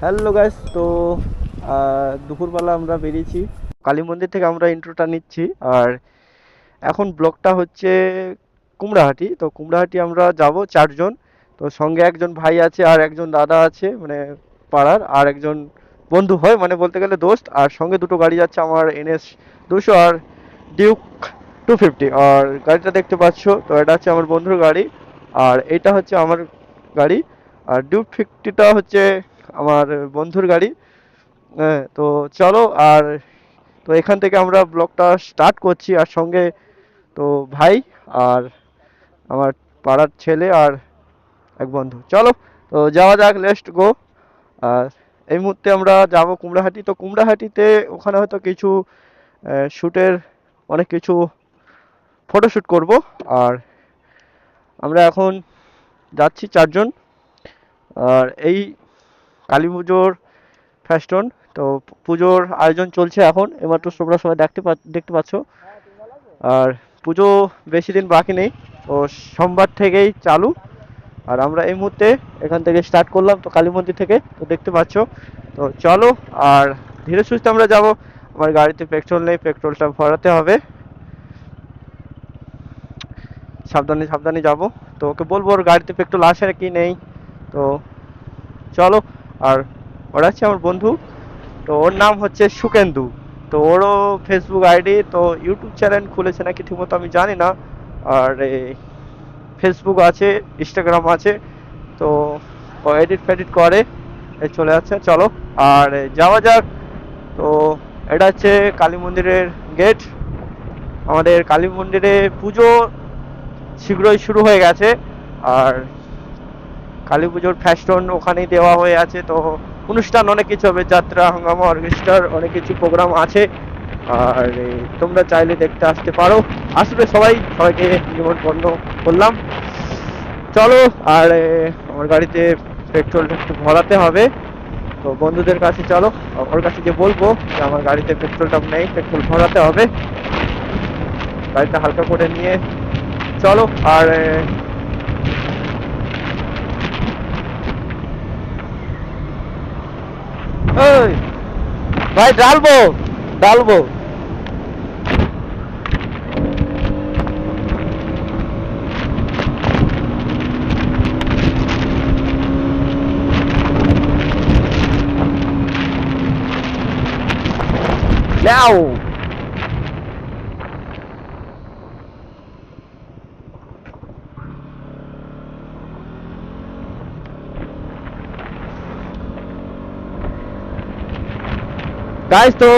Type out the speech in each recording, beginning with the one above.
Hello guys, তো দুপুরবেলা আমরা বেরিয়েছি কালী মন্দির থেকে। আমরা ইন্ট্রোটা নিচ্ছি। আর এখন ব্লগটা হচ্ছে কুমড়াহাটি। তো কুমড়াহাটি আমরা যাব 4 জন। তো সঙ্গে একজন ভাই আছে আর একজন দাদা আছে, মানে পাড়ার, আর একজন বন্ধু হয়, মানে বলতে গেলে দোস্ত। আর সঙ্গে দুটো গাড়ি যাচ্ছে, আমার NS 200 আর ডিউক 250। আর গাড়িটা দেখতে পাচ্ছ, তো এটা হচ্ছে আমার বন্ধুর গাড়ি, আর এটা হচ্ছে আমার গাড়ি। আর ডিউক 50টা হচ্ছে আমার বন্ধুর গাড়ি। হ্যাঁ, তো চলো। আর তো এখান থেকে আমরা ব্লগটা স্টার্ট করছি। আর সঙ্গে তো ভাই আর আমার পাড়ার ছেলে আর এক বন্ধু। চলো, তো যাওয়া যাক, লেটস গো। আর এই মুহূর্তে আমরা যাব কুমড়াহাটি। তো কুমড়াহাটিতে ওখানে হয়তো কিছু শ্যুটের অনেক কিছু ফটোশ্যুট করব। আর আমরা এখন যাচ্ছি 4 জন। আর এই কালী পুজোর ফেস্টন, তো পুজোর আয়োজন চলছে এখন, এমাত্র তোমরা সবাই দেখতে পাচ্ছ। আর পুজো বেশি দিন বাকি নেই, তো সোমবার থেকেই চালু। আর আমরা এই মুহূর্তে এখান থেকে স্টার্ট করলাম, তো কালী মন্দির থেকে, তো দেখতে পাচ্ছ। তো চলো, আর ধীরে সুস্থে আমরা যাব। আমার গাড়িতে পেট্রোল নেই, পেট্রোলটা ভরাতে হবে। সাবধানে সাবধানে যাব। তো ওকে বলবো ওর গাড়িতে পেট্রোল আসে কি নেই। তো চলো। আর ওরা হচ্ছে আমার বন্ধু, তো ওর নাম হচ্ছে সুকেন্দু। তো ওরও ফেসবুক আইডি, তো ইউটিউব চ্যানেল খুলেছে নাকি ঠিকমতো আমি জানি না। আর ফেসবুক আছে, ইনস্টাগ্রাম আছে। তো ও এডিট ফেডিট করে, এই চলে যাচ্ছে। চলো, আর যাওয়া যাক। তো এটা হচ্ছে কালী মন্দিরের গেট। আমাদের কালী মন্দিরে পুজো শীঘ্রই শুরু হয়ে গেছে। আর কালী পুজোর ফ্যাশন ওখানেই দেওয়া হয়ে আছে। তো অনুষ্ঠান অনেক কিছু হবে, যাত্রা, হাঙ্গামা, অর্কেস্ট্রার অনেক কিছু প্রোগ্রাম আছে। আর তোমরা চাইলে দেখতে আসতে পারো। আসবে সবাই, সবাইকে নিমন্ত্রণ করলাম। চলো। আর আমার গাড়িতে পেট্রোলটা একটু ভরাতে হবে। তো বন্ধুদের কাছে চলো, ওর কাছে যে বলবো যে আমার গাড়িতে পেট্রোলটা নেই, পেট্রোল ভরাতে হবে। গাড়িটা হালকা করে নিয়ে চলো। আর ওই ভাই, ডালবো ডালবো। নাও। গাইস, তো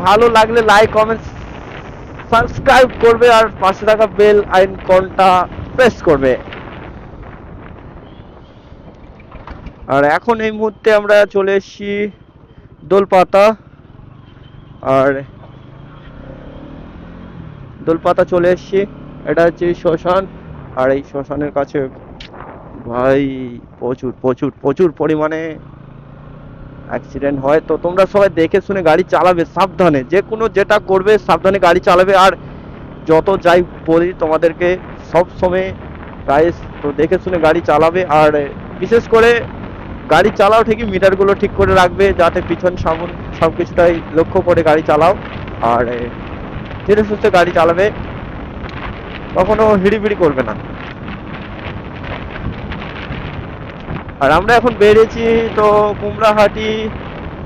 ভালো লাগলে লাইক, কমেন্ট, সাবস্ক্রাইব করবে, আর পাশে থাকা বেল আইকনটা প্রেস করবে। আর এখন এই মুহূর্তে আমরা চলে এসেছি দোলপাতা। আর দোলপাতা চলে এসেছি, এটা হচ্ছে শ্মশান। আর এই শ্মশানের কাছে ভাই প্রচুর প্রচুর প্রচুর পরিমাণে অ্যাক্সিডেন্ট হয়। তো তোমরা সবাই দেখে শুনে গাড়ি চালাবে, সাবধানে, যে কোনো যেটা করবে সাবধানে গাড়ি চালাবে। আর যত যাই বলি তোমাদেরকে সব সময় গাইস, তো দেখে শুনে গাড়ি চালাবে। আর বিশেষ করে গাড়ি চালাও ঠিকই, মিটারগুলো ঠিক করে রাখবে, যাতে পিছন সামন সব কিছুটাই লক্ষ্য করে গাড়ি চালাও। আর ধীরে সুস্থে গাড়ি চালাবে, কখনো হিড়িবিড়ি করবে না। আর আমরা এখন বেরিয়েছি তো কুমড়াহাটি।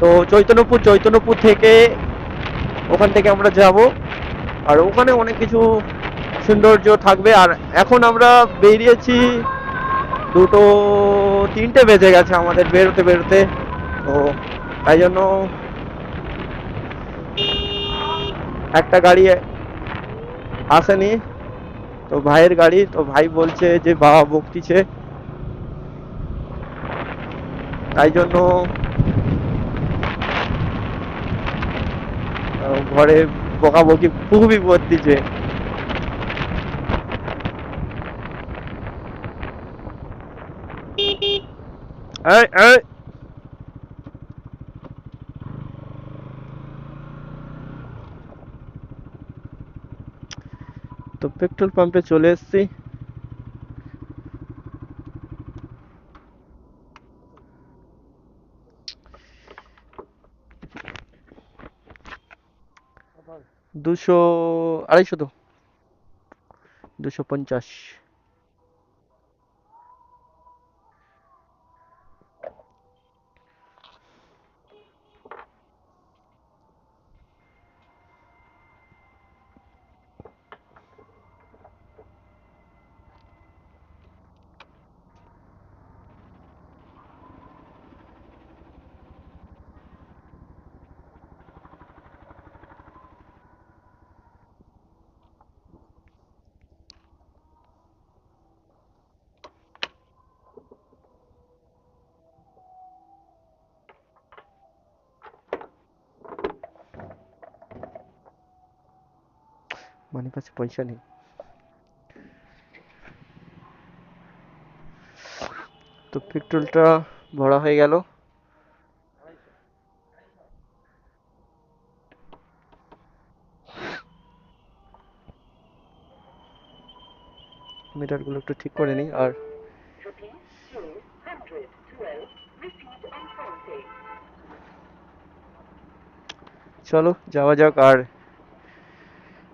তো চৈতন্যপুর থেকে, ওখান থেকে আমরা যাব। আর ওখানে অনেক কিছু সৌন্দর্য থাকবে। আর এখন আমরা বেরিয়েছি, 2-3টে বেজে গেছে আমাদের বেরোতে বেরোতে। তো তাই জন্য একটা গাড়ি আসেনি, তো ভাইয়ের গাড়ি। তো ভাই বলছে যে বাবা বকতিছে, তাই জন্য ঘরে বকাবকি খুবই করতেছে। এই এই, তো পেট্রোল পাম্পে চলে এসেছি। 200, 250 তো, 250। মানে কাছে পয়সা নেই। তো পেট্রোলটা ভরা হয়ে গেল। মিটারগুলো একটু ঠিক করে নিই। আর চলো যাওয়া যাক, আর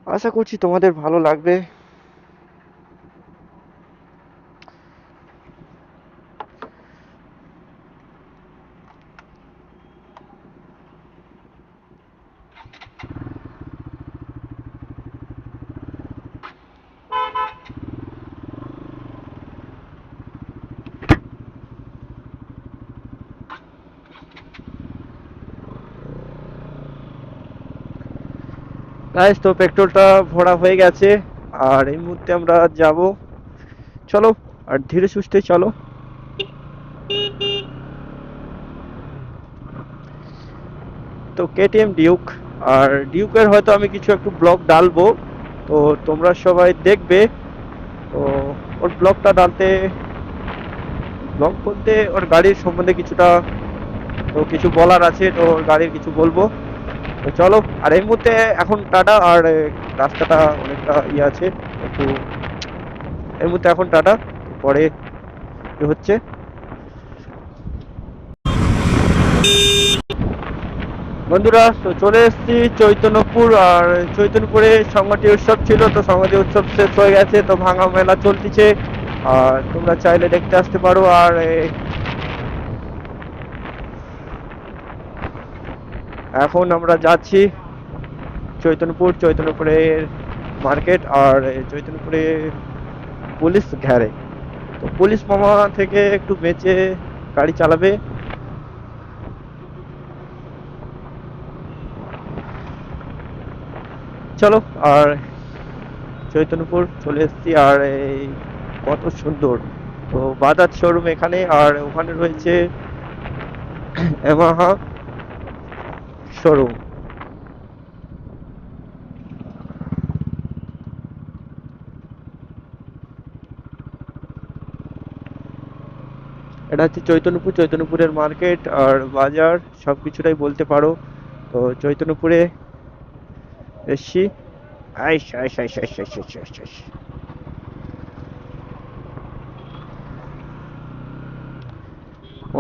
আশা করছি তোমাদের ভালো লাগবে। গাইস, তো পেট্রোলটা ভরা হয়ে গেছে, আর এই মুহূর্তে আমরা যাব। চলো, আর ধীরে সুস্থে চলো। তো কেটিএম ডিউক, আর ডিউকের হয়তো আমি কিছু একটু ব্লগ ডালবো, তো তোমরা সবাই দেখবে। তো ওর ব্লগটা ডালতে, ব্লগ বলতে ওর গাড়ির সম্বন্ধে কিছুটা তো কিছু বলার আছে, তো ওর গাড়ির কিছু বলবো। তো চলো, আর এই মুহূর্তে এখন টাটা। আর রাস্তাটা অনেকটা ইয়ে আছে একটু, এই মুহূর্তে এখন টাটা। পরে কি হচ্ছে। বন্ধুরা, তো চলে এসেছি চৈতন্যপুর। আর চৈতন্যপুরে সংগঠি উৎসব ছিল, তো সংগঠি উৎসব শেষ হয়ে গেছে, তো ভাঙা মেলা চলতিছে। আর তোমরা চাইলে দেখতে আসতে পারো। আর এখন আমরা যাচ্ছি চৈতন্যপুর, চৈতন্যপুরের মার্কেট। আর চৈতন্যপুরে পুলিশ ঘেরে, তো পুলিশ মামা থেকে একটু বেঁচে গাড়ি চালাবে। চলো, আর চৈতন্যপুর চলে এসেছি। আর এই কত সুন্দর, তো বাজাজ শোরুম এখানে, আর ওখানে রয়েছে ইয়ামাহা শোরুম। এটা হচ্ছে চৈতন্যপুর, চৈতন্যপুরের মার্কেট আর বাজার সব কিছুটাই বলতে পারো। তো চৈতন্যপুরে এসছি। আইস আইস আইস আইস আইস আইস আইস আইস।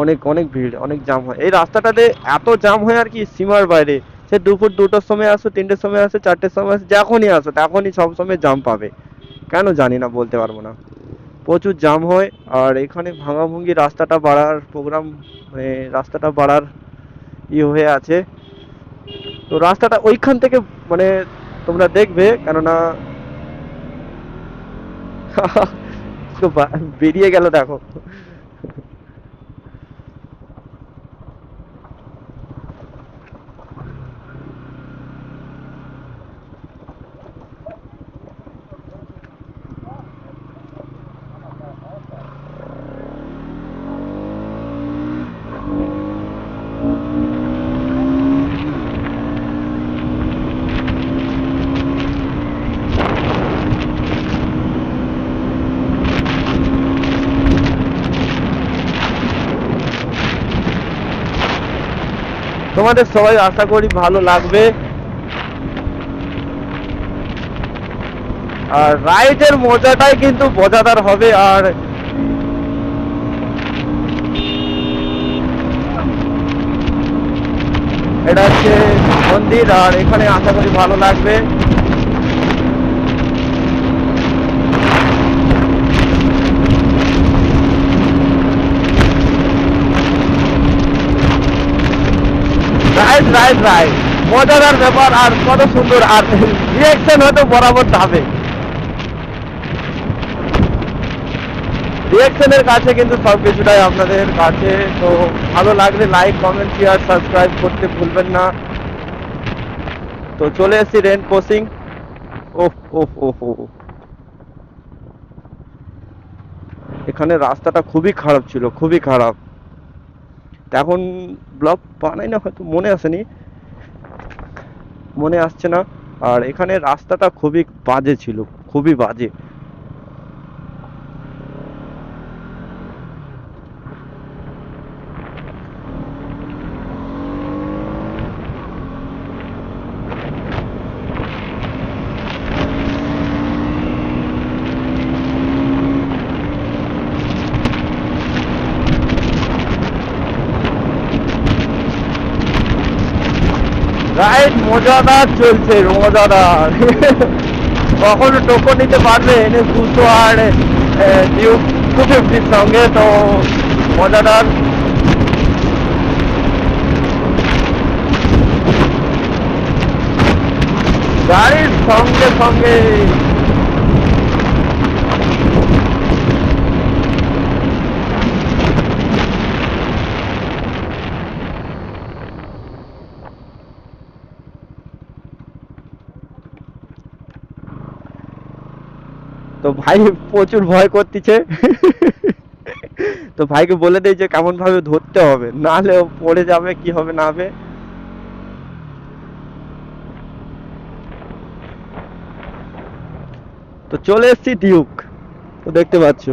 অনেক অনেক ভিড়, অনেক জাম হয় এই রাস্তাটাতে। এত জাম হয় আর কি সীমার বাইরে। সে দুপুর 2টার সময় আসো, 3টের সময় আসো, 4টের সময় আসো, যখনই আসো তখনই সব সময় জাম পাবে। কেন জানি না, বলতে পারবো না। প্রচুর জাম হয়। আর এখানে ভাঙাভুঙি রাস্তাটা বাড়ার প্রোগ্রাম, মানে রাস্তাটা বাড়ার হয়ে আছে। তো রাস্তাটা ওইখান থেকে, মানে তোমরা দেখবে, কেননা তো বেরিয়ে গেল দেখো। তোমাদের সবাই আশা করি ভালো লাগবে। আর রাইডের মজাটাই কিন্তু মজাদার হবে। আর এটা হচ্ছে মন্দির, আর এখানে আশা করি ভালো লাগবে। রাইট রাইট রাইট, মজাদার ব্যাপার, আর কত সুন্দর, আর রিয়াকশন হয়তো বরাবর যাবে। রিয়াকশনের কাছে কিন্তু সবকিছুটাই আপনাদের কাছে। তো ভালো লাগলে লাইক, কমেন্ট, শেয়ার, সাবস্ক্রাইব করতে ভুলবেন না। তো চলে এসেছি রেন ক্রসিং। ওহ ওহ ওহ ওহ, এখানে রাস্তাটা খুবই খারাপ ছিল, খুবই খারাপ। এখন ব্লগ বানাই না, হয়তো মনে আসেনি, মনে আসছে না। আর এখানে রাস্তাটা খুবই বাজে ছিল, খুবই বাজে। রাইড মজাদার চলছে, মজাদার। কখনো টোকো নিতে পারবে NS 200 আর ডিউক 250 সঙ্গে, তো মজাদার। গাড়ির সঙ্গে সঙ্গে তো ভাই প্রচুর ভয় করতেছে। তো ভাইকে বলে দেই যে কেমন ভাবে ধরতে হবে, নাহলে ও পড়ে যাবে, কি হবে না হবে। তো চলে এসেছি ডিউক, তো দেখতে পাচ্ছ।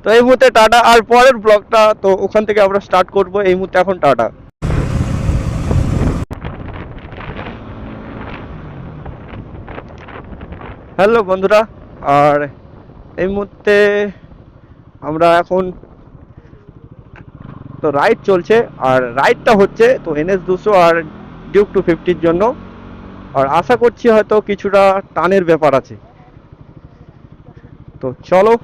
তো এই মুহূর্তে টাটা, আর পরের ব্লগটা তো ওখান থেকে আমরা স্টার্ট করব। এই মুহূর্তে এখন টাটা। হ্যালো বন্ধুরা, আর এই মুহূর্তে আমরা এখন তো রাইড চলছে, আর রাইডটা হচ্ছে তো NS 200 আর ডিউক 250-র জন্য। আর আশা করছি হয়তো কিছুটা টানের ব্যাপার আছে। তো চলো।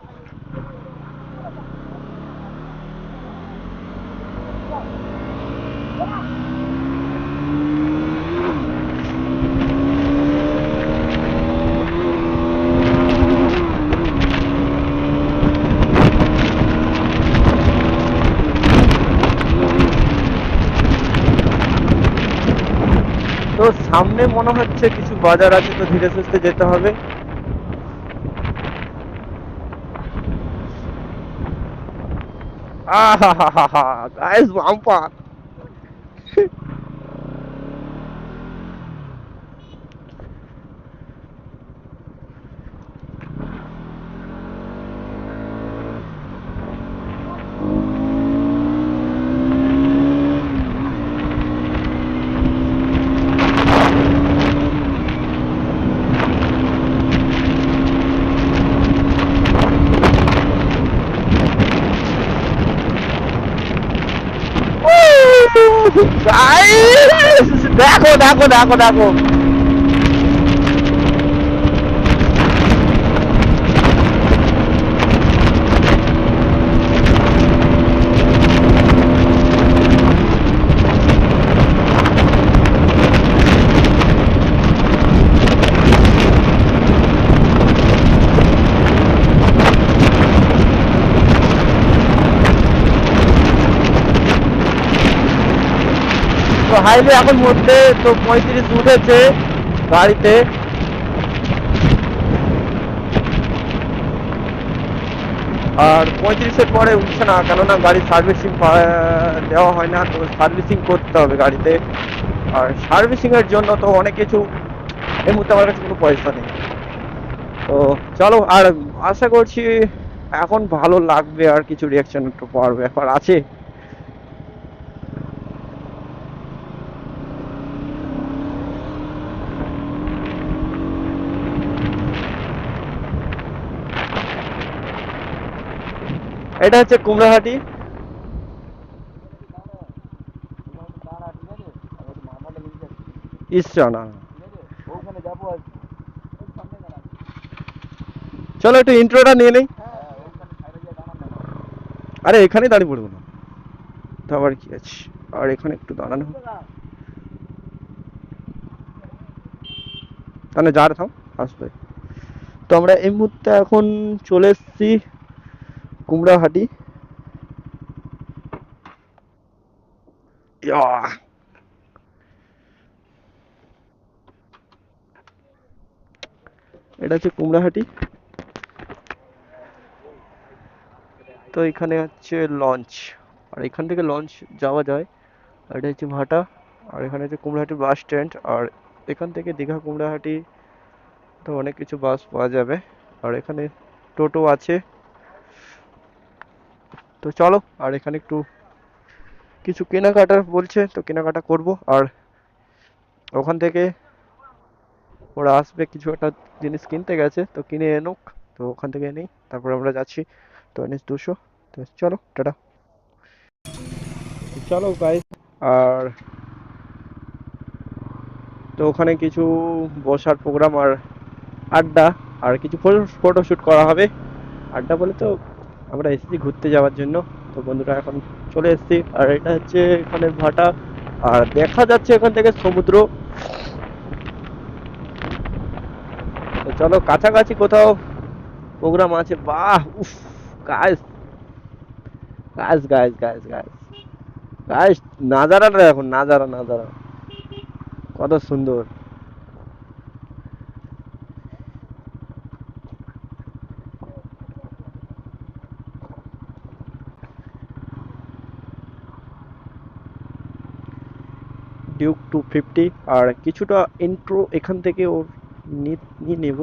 তো সামনে মনে হচ্ছে কিছু বাজার আছে, তো ধীরে সুস্থে যেতে হবে। আহা হা হা হা, গাইস বাম্পার। গাইস দেখো দেখো দেখো দেখো। তো হাইওয়ে এখন মধ্যে তো 35 উঠেছে গাড়িতে। আর 35-এর পরে উঠছে না, কেননা গাড়ি সার্ভিসিং দেওয়া হয় না, তো সার্ভিসিং করতে হবে গাড়িতে। আর সার্ভিসিং এর জন্য তো অনেক কিছু, এই মুহূর্তে আমার কাছে কোনো পয়সা নেই। তো চলো, আর আশা করছি এখন ভালো লাগবে, আর কিছু রিয়াকশন একটু পাওয়ার ব্যাপার আছে। এটা হচ্ছে কুমড়াহাটি। ইসরা না, চলো একটু ইন্ট্রোটা নিয়ে নেই। আরে এখানেই দাঁড়িয়ে পড়বো না তো আবার কি আছে, আর এখানে একটু দাঁড়ানো হোক। তাহলে যার থাম আসবে। তো আমরা এই মুহূর্তে এখন চলে এসেছি কুমড়াহাটি। ইয়াহ! এটা হচ্ছে কুমড়াহাটি। তো এখানে হচ্ছে লঞ্চ, আর এখান থেকে লঞ্চ যাওয়া যায়। আর এটা হচ্ছে ভাটা, আর এখানে হচ্ছে কুমড়াহাটি বাস স্ট্যান্ড। আর এখান থেকে দীঘা কুমড়াহাটি তো অনেক কিছু বাস পাওয়া যাবে। আর এখানে টোটো আছে। তো চলো, আর এখানে একটু কিছু কেনাকাটার বলছে, তো কেনাকাটা করব। আর ওখান থেকে ওরা আসবে, কিছু একটা জিনিস কিনতে গেছে, তো কিনে এনুক। তো ওখান থেকে নিই, তারপর আমরা যাচ্ছি তো NH 200। তো চলো টাটা। চলো গাইস, আর তো ওখানে কিছু বসার প্রোগ্রাম আর আড্ডা, আর কিছু ফটোশুট করা হবে। আড্ডা বলে তো আমরা এসেছি ঘুরতে যাওয়ার জন্য। তো বন্ধুরা এখন চলে এসেছি, আর এটা হচ্ছে এখানে ভাটা, আর দেখা যাচ্ছে এখান থেকে সমুদ্র। তো চলো, কাছাকাছি কোথাও প্রোগ্রাম আছে। বাহ, উফ! Guys, guys, guys, guys, guys, guys, নাজারাটা দেখুন, নাজারা, নাজারা কত সুন্দর। ডিউক 250। আর কিছুটা ইন্ট্রো এখান থেকে ওর নিয়ে নেব।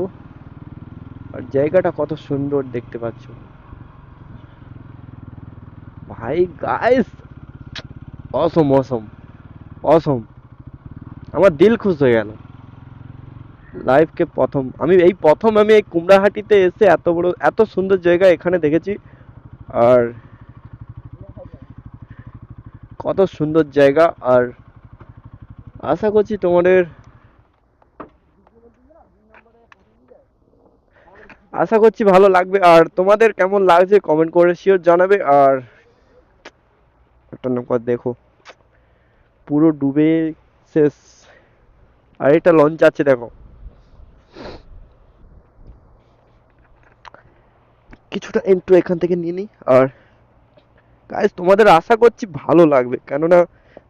আর জায়গাটা কত সুন্দর দেখতে পাচ্ছ ভাই, গাইস, অসম, অসম, অসম! আমার দিল খুশ হয়ে গেল। লাইফকে প্রথম আমি এই প্রথম আমি এই কুমড়াহাটিতে এসে এত বড় এত সুন্দর জায়গা এখানে দেখেছি। আর কত সুন্দর জায়গা। আর আশা করছি তোমাদের, আশা করছি ভালো লাগবে। আর তোমাদের কেমন লাগছে কমেন্ট করে শিওর জানাবে। আর একটা নৌকা দেখো, পুরো ডুবে শেষ। আর এটা লঞ্চ আছে দেখো। কিছুটা এন্ট্রো এখান থেকে নিয়ে নিই। আর গাইস, তোমাদের আশা করছি ভালো লাগবে, কেননা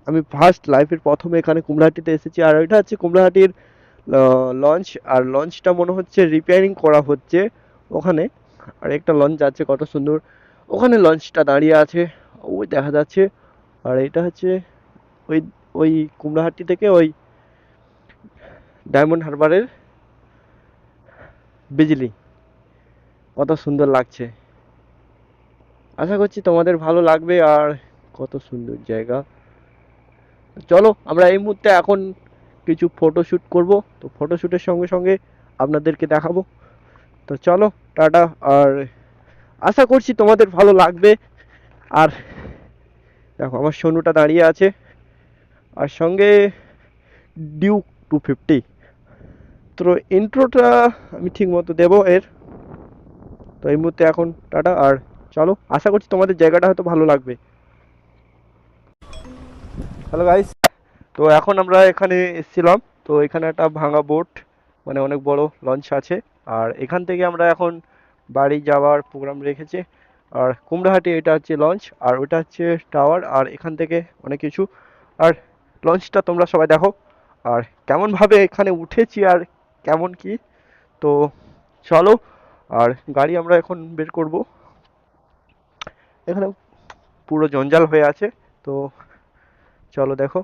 আমি ফার্স্ট লাইফের প্রথমে এখানে কুমড়াহাটিতে এসেছি। আর এটা হচ্ছে কুমড়াহাটির লঞ্চ। আর লঞ্চটা মনে হচ্ছে রিপেয়ারিং করা হচ্ছে ওখানে। আর একটা লঞ্চ আছে কত সুন্দর, ওখানে লঞ্চটা দাঁড়িয়ে আছে, ওই দেখা যাচ্ছে। আর এটা হচ্ছে ওই ওই কুমড়াহাটি থেকে ওই ডায়মন্ড হারবারের বিজলি, কত সুন্দর লাগছে। আশা করছি তোমাদের ভালো লাগবে। আর কত সুন্দর জায়গা। চলো, আমরা এই মুহূর্তে এখন কিছু ফটোশুট করব। তো ফটোশুটের সঙ্গে সঙ্গে আপনাদেরকে দেখাবো। তো চলো টাটা। আর আশা করছি তোমাদের ভালো লাগবে। আর দেখো আমার সোনুটা দাঁড়িয়ে আছে, আর সঙ্গে ডিউক 250। তো ইন্ট্রোটা আমি ঠিক মতো দেবো এর। তো এই মুহূর্তে এখন টাটা। আর চলো, আশা করছি তোমাদের জায়গাটা হয়তো ভালো লাগবে। হ্যালো গাইস, তো এখন আমরা এখানে এসেছিলাম। তো এখানে একটা ভাঙা বোট, মানে অনেক বড় লঞ্চ আছে। আর এখান থেকে আমরা এখন বাড়ি যাওয়ার প্রোগ্রাম রেখেছি। আর কুমড়াহাটি এটা হচ্ছে লঞ্চ, আর ওটা হচ্ছে টাওয়ার। আর এখান থেকে অনেক কিছু। আর লঞ্চটা তোমরা সবাই দেখো, আর কেমন ভাবে এখানে উঠেছি আর কেমন কি। তো চলো, আর গাড়ি আমরা এখন বের করব। এখানে পুরো জঞ্জাল হয়ে আছে। তো চলো দেখো,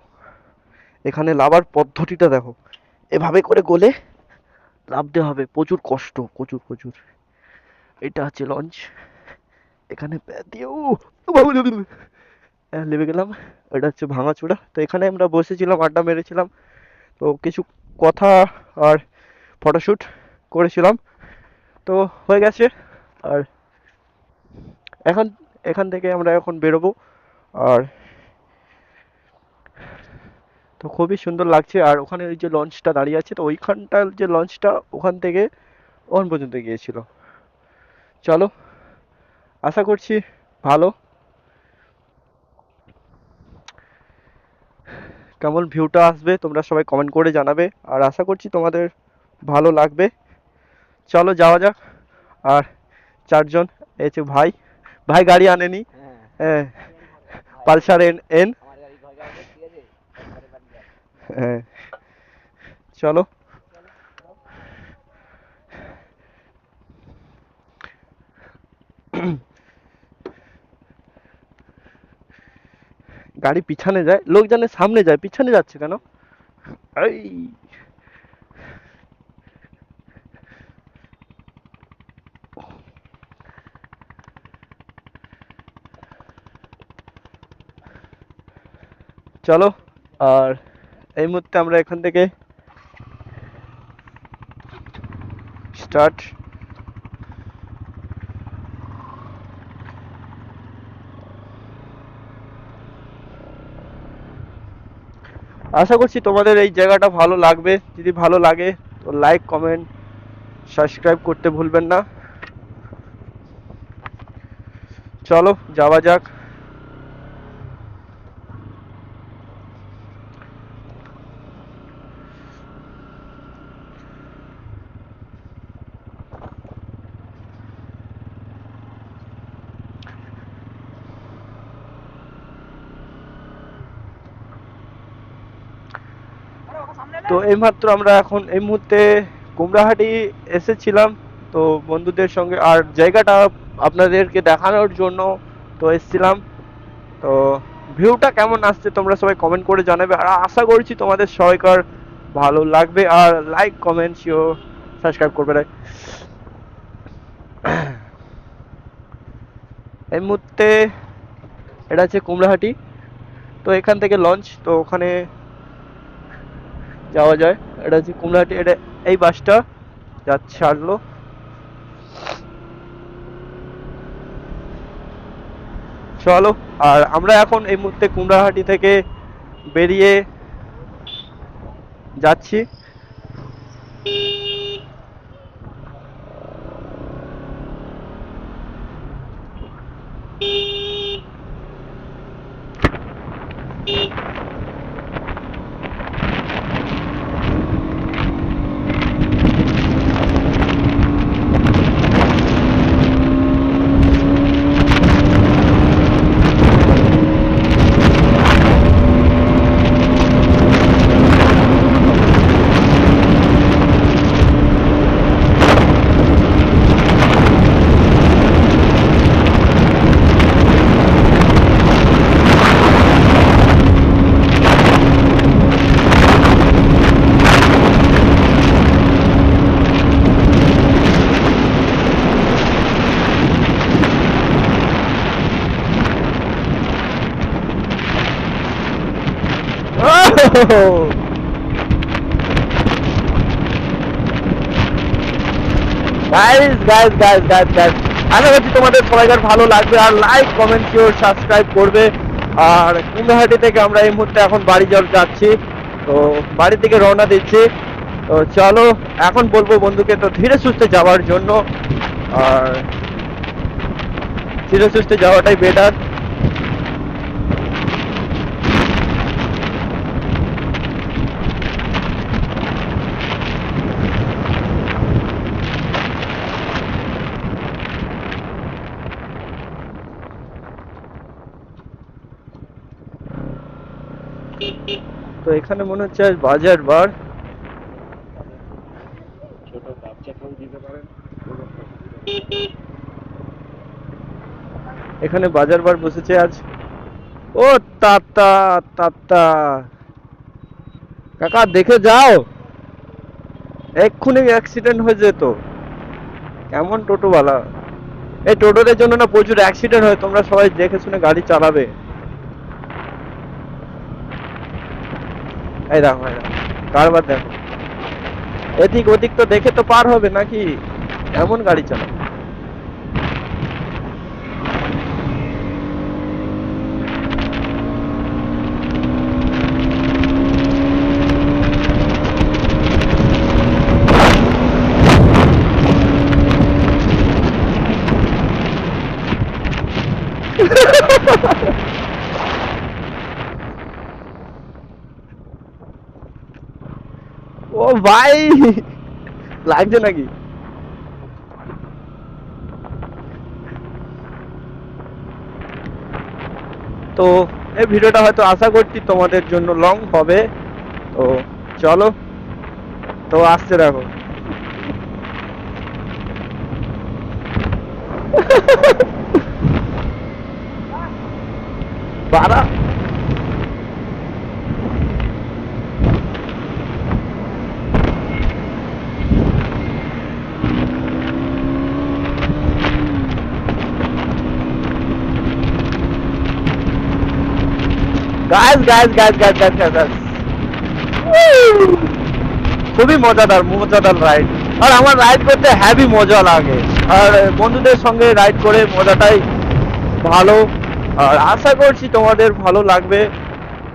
এখানে লাভার পদ্ধতিটা দেখো, এভাবে করে গোলে নামতে হবে, প্রচুর কষ্ট, প্রচুর প্রচুর। এটা হচ্ছে লঞ্চ, এখানে পা দিয়ে নেমে গেলাম। এটা হচ্ছে ভাঙাচোরা। তো এখানে আমরা বসেছিলাম, আড্ডা মেরেছিলাম। তো কিছু কথা আর ফটোশুট করেছিলাম, তো হয়ে গেছে। আর এখন এখান থেকে আমরা এখন বেরোবো। আর তো খুবই সুন্দর লাগছে। আর ওখানে ওই যে লঞ্চটা দাঁড়িয়ে আছে, তো ওইখানটার যে লঞ্চটা ওখান থেকে ওখান পর্যন্ত গিয়েছিল। চলো, আশা করছি ভালো, কেমন ভিউটা আসবে তোমরা সবাই কমেন্ট করে জানাবে, আর আশা করছি তোমাদের ভালো লাগবে। চলো যাওয়া যাক। আর চারজন, এই যে ভাই, ভাই গাড়ি আনেনি। হ্যাঁ, পালসার এন এন। হ্যাঁ, চলো। গাড়ি পিছনে যায়, লোকজনের সামনে যায়, পিছনে যাচ্ছে কেন? এই, চলো। আর এই মুহূর্তে আমরা এখান থেকে স্টার্ট। আশা করছি তোমাদের এই জায়গাটা ভালো লাগবে। যদি ভালো লাগে তো লাইক, কমেন্ট, সাবস্ক্রাইব করতে ভুলবেন না। চলো যাওয়া যাক। তো এইমাত্র আমরা এখন এই মুহূর্তে কুমড়াহাটি এসেছিলাম, তো বন্ধুদের সঙ্গে, আর জায়গাটা আপনাদেরকে দেখানোর জন্য তো এসেছিলাম। তো ভিউটা কেমন আসছে তোমরা সবাই কমেন্ট করে জানাবে, আর আশা করছি তোমাদের সবাইকার ভালো লাগবে। আর লাইক, কমেন্ট, শিওর সাবস্ক্রাইব করবে। এই মুহূর্তে এটা হচ্ছে কুমড়াহাটি, তো এখান থেকে লঞ্চ, তো ওখানে যাওয়া যায়। এটা হচ্ছে কুমড়াহাটি, এটা এই বাসটা যাচ্ছে, আসলো। চলো। আর আমরা এখন এই মুহূর্তে কুমড়াহাটি থেকে বেরিয়ে যাচ্ছি। Guys guys guys guys guys, আশা করছি তোমাদের সবাইকার ভালো লাগবে, আর লাইক, কমেন্ট, শিওর সাবস্ক্রাইব করবে। আর কুমড়াহাটি থেকে আমরা এই মুহূর্তে এখন বাড়ি যাচ্ছি, তো বাড়ি থেকে রওনা দিচ্ছি। তো চলো, এখন বলবো বন্ধুকে তো ধীরে সুস্থে যাওয়ার জন্য, আর ধীরে সুস্থে যাওয়াটাই বেটার। তো এখানে মনে হচ্ছে আজ বাজার বার। এখানে বাজার বার বসেছে আজ। ও তাতা, তাতা কাকা দেখে যাও, এক্ষুনি অ্যাক্সিডেন্ট হয়ে যেত। কেমন টোটোওয়ালা! এই টোটোদের জন্য না প্রচুর অ্যাক্সিডেন্ট হয়, তোমরা সবাই দেখে শুনে গাড়ি চালাবে। এই দেখো, এই দেখো, কারবার দেখো, এদিক ওদিক তো দেখে তো পার হবে নাকি, এমন গাড়ি চালাবে। ভাই, লাগছে নাকি? তো এই ভিডিওটা হয়তো আশা করছি তোমাদের জন্য লং হবে। তো চলো, তো আসছে দেখো। বাড়া। Guys guys guys guys guys guys guys, খুবই মজাদার মজাদার রাইড। আর আমার রাইড করতে হেভি মজা লাগে। আর বন্ধুদের সঙ্গে রাইড করে মজাটাই ভালো। আর আশা করছি তোমাদের ভালো লাগবে।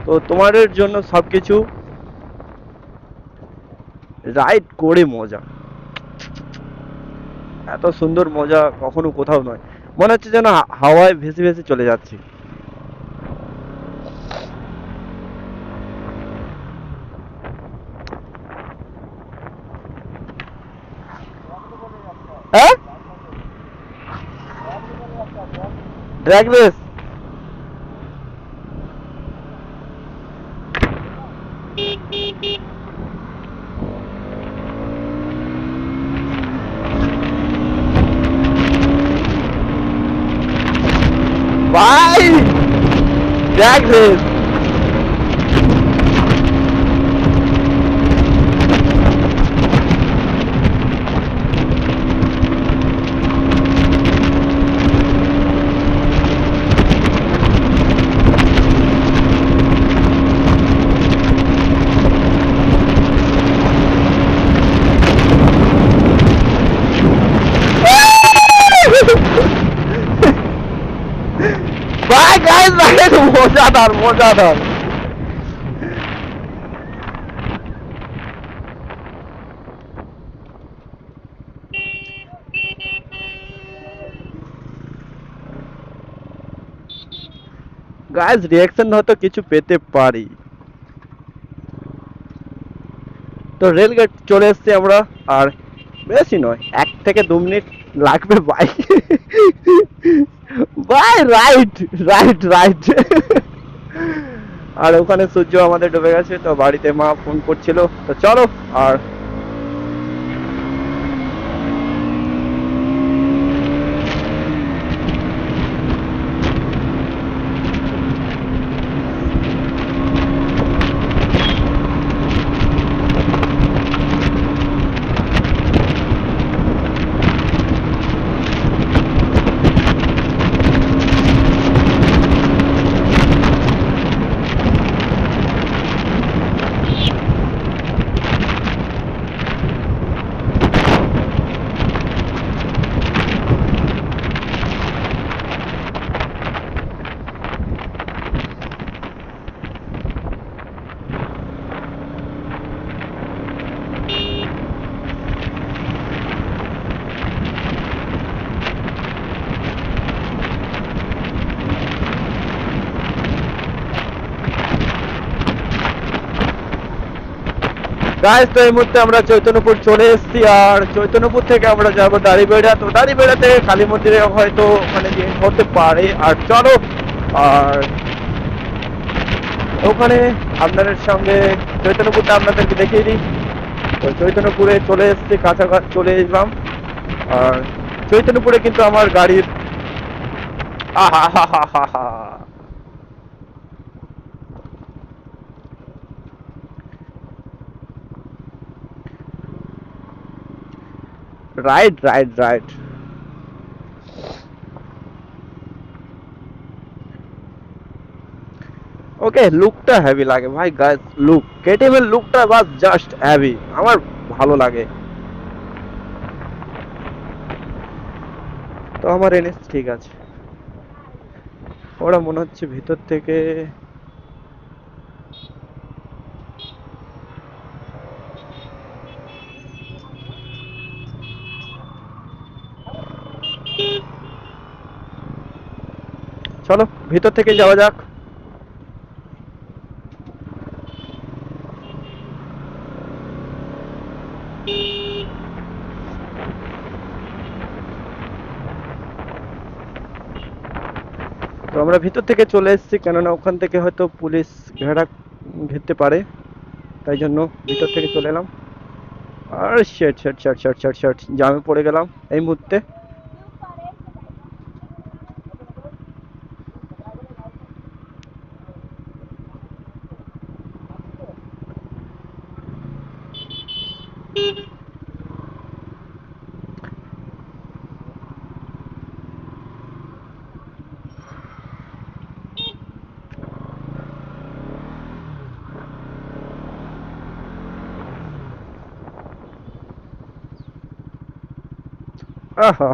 তো তোমাদের জন্য সবকিছু রাইড করে মজা, এত সুন্দর মজা কখনো কোথাও নয়। মনে হচ্ছে যেন হাওয়ায় ভেসে ভেসে চলে যাচ্ছি। হ্যাঁ, ড্র্যাগ রেস। ভাই, ড্র্যাগ রেস। ভাই গাইস, রাইড মজাদার মজাদার। গাইস রিয়াকশন হয়তো কিছু পেতে পারি। তো রেল গেট চলে এসেছি আমরা। আর বেশি নয়, 1 থেকে 2 মিনিট লাগবে ভাই। ভাই রাইট রাইট রাইট। আর ওখানে সূর্য আমাদের ডুবে গেছে, তো বাড়িতে মা ফোন করছিল। তো চলো। আর গাইস, তো এই মুহূর্তে আমরা চৈতন্যপুর চলে এসেছি। আর চৈতন্যপুর থেকে আমরা যাবো দাড়িবেড়া। তো দাড়িবেড়া থেকে কালী মন্দিরে হয়তো ওখানে গিয়ে হতে পারে। আর চলো, আর ওখানে আপনাদের সঙ্গে চৈতন্যপুরটা আপনাদেরকে দেখিয়ে দিই। তো চৈতন্যপুরে চলে এসেছি, কাছাকাছি চলে এলাম। আর চৈতন্যপুরে কিন্তু আমার গাড়ির আহা হা হা হা হা, রাইট রাইট রাইট। ওকে, লুকটা হেভি লাগে ভাই। গাইস লুক, কেটিএম এর লুকটা বাস জাস্ট হেভি, আমার ভালো লাগে। তো আমার এনএস ঠিক আছে। ওরা মনে হচ্ছে ভিতর থেকে। চলো ভিতর থেকে যাওয়া যাক। আমরা ভিতর থেকে চলে এসেছি, কেননা ওখান থেকে হয়তো পুলিশ ঘেরতে পারে, তাই জন্য ভিতর থেকে চলে এলাম। আর শেট শেট শেট শেট শেট শেট জামে পড়ে গেলাম এই মুহূর্তে। আহা,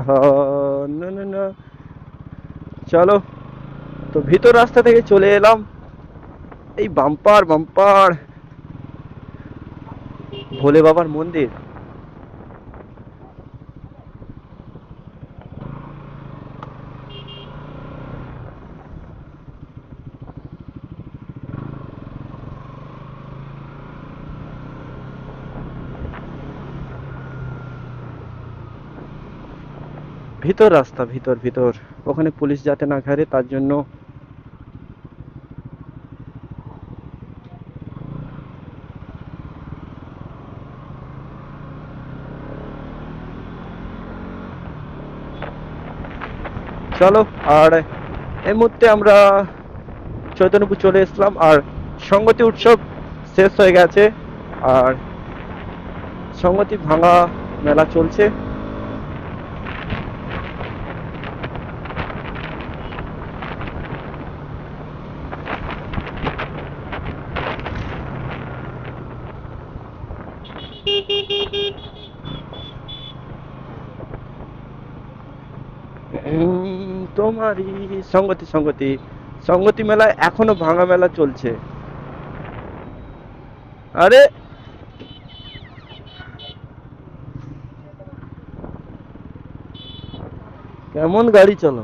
না না না, চলো। তো ভিতর রাস্তা থেকে চলে এলাম, এই বাম্পার বাম্পার ভোলে বাবার মন্দির। ভিতর রাস্তা, ভিতর ভিতর, ওখানে পুলিশ যাতে না ঘেরে তার জন্য। চলো। আর এই মুহূর্তে আমরা চৈতন্যপুর চলে এসলাম, আর সংগতি উৎসব শেষ হয়ে গেছে, আর সংগতি ভাঙা মেলা চলছে। তোমারই সংগতি সংগতি সংগতি মেলায় এখনো ভাঙা মেলা চলছে। আরে কেমন গাড়ি চলো।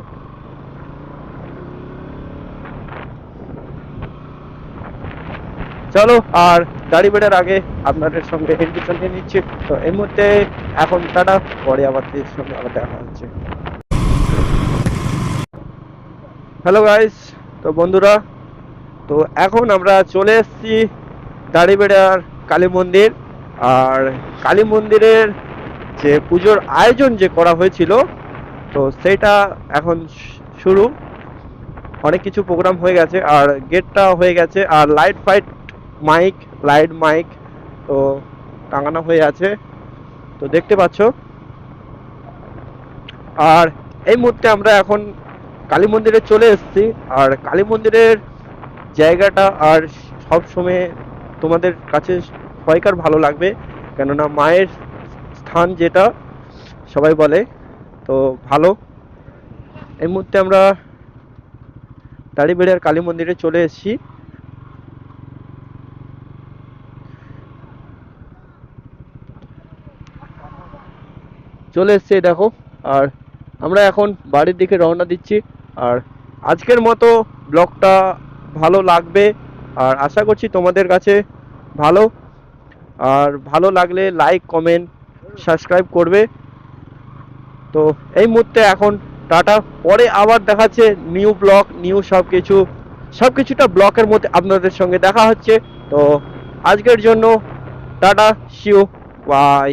চলো, আর গাড়ি বেড়ার আগে আপনাদের সঙ্গে ইনভিটেশন নিয়ে নিচ্ছি। তো এই মুহূর্তে এখন টাটা, পরে আবার সঙ্গে আবার দেখা হচ্ছে। হ্যালো গাইস, তো বন্ধুরা, তো এখন আমরা চলে এসেছি দাড়িবেড়ার কালী মন্দির। আর কালী মন্দিরের যে পুজোর আয়োজন যে করা হয়েছিল, তো সেটা এখন শুরু। অনেক কিছু প্রোগ্রাম হয়ে গেছে, আর গেটটা হয়ে গেছে, আর light fight mic, light mic তো টাঙানো হয়ে আছে, তো দেখতে পাচ্ছ। আর এই মুহূর্তে আমরা এখন কালী মন্দিরে চলে এসেছি। আর কালী মন্দিরের জায়গাটা আর সব সময় তোমাদের কাছে সবাইকার ভালো লাগবে, কেননা মায়ের স্থান যেটা সবাই বলে, তো ভালো। এই মুহূর্তে আমরা দাড়িবেড়ার কালী মন্দিরে চলে এসেছি। চলে এসছে দেখো। আর আমরা এখন বাড়ির দিকে রওনা দিচ্ছি। আর আজকের মতো ব্লগটা ভালো লাগবে, আর আশা করছি তোমাদের কাছে ভালো। আর ভালো লাগলে লাইক কমেন্ট সাবস্ক্রাইব করবে। তো এই মুহূর্তে এখন টাটা, পরে আবার দেখাচ্ছে নিউ ব্লগ, নিউ সবকিছুটা ব্লগের মধ্যে আপনাদের সঙ্গে দেখা হচ্ছে। তো আজকের জন্য টাটা, সিউ, বাই।